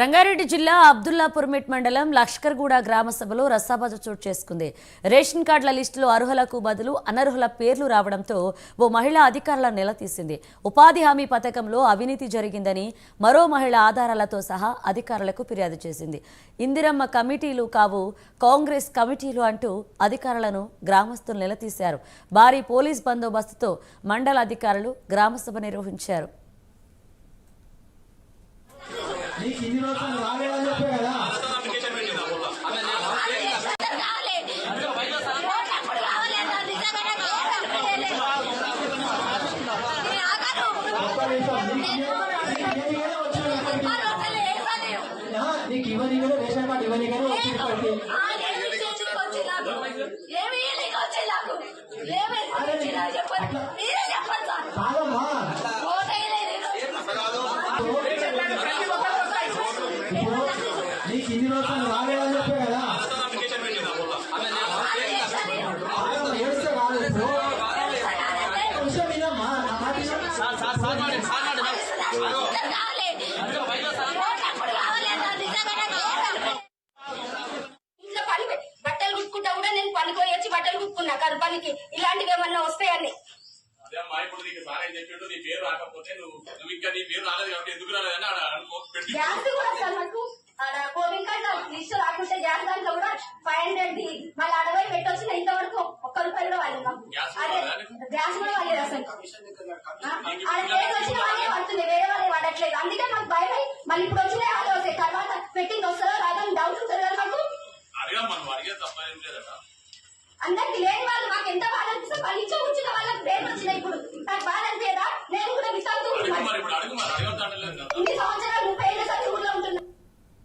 రంగారెడ్డి జిల్లా అబ్దుల్లాపూర్మెట్ మండలం లష్కర్గూడ గ్రామ సభలో రసాబజ చోటు చేసుకుంది. రేషన్ కార్డుల లిస్టులో అర్హులకు బదులు అనర్హుల పేర్లు రావడంతో ఓ మహిళ అధికారులను నిలదీసింది. ఉపాధి హామీ పథకంలో అవినీతి జరిగిందని మరో మహిళ ఆధారాలతో సహా అధికారులకు ఫిర్యాదు చేసింది. ఇందిరమ్మ కమిటీలు కావు, కాంగ్రెస్ కమిటీలు అంటూ అధికారులను గ్రామస్తులు నిలదీశారు. భారీ పోలీస్ బందోబస్తుతో మండల అధికారులు గ్రామసభ నిర్వహించారు. రేషన్ కార్డు ఇవన్నీ నీకు ఇన్ని రోజులు రాలేదని చెప్పే కదా. ఏస్తే కాదు విషయం వినమ్మా. ఇంట్లో పని బట్టలు కుట్టుకుంటా కూడా నేను పనికొని వచ్చి బట్టలు కుట్టుకున్నా కానీ పనికి ఇలాంటివి ఏమన్నా వస్తాయని. గ్యాస్ కూడా సార్ నాకు కోవింగ్ కార్డు లిస్ట్ రాకుంటే గ్యాస్ దాంట్లో కూడా 500 మళ్ళీ 60 పెట్టొచ్చిన ఇంతవరకు ఒక్క రూపాయి కూడా వాళ్ళు మాకు. అదే గ్యాస్ కూడా వాళ్ళేది అసలు అది వచ్చిన వాళ్ళే పడుతుంది, వేరే వాళ్ళే పడట్లేదు. అందుకే మాకు భయం. మళ్ళీ ఇప్పుడు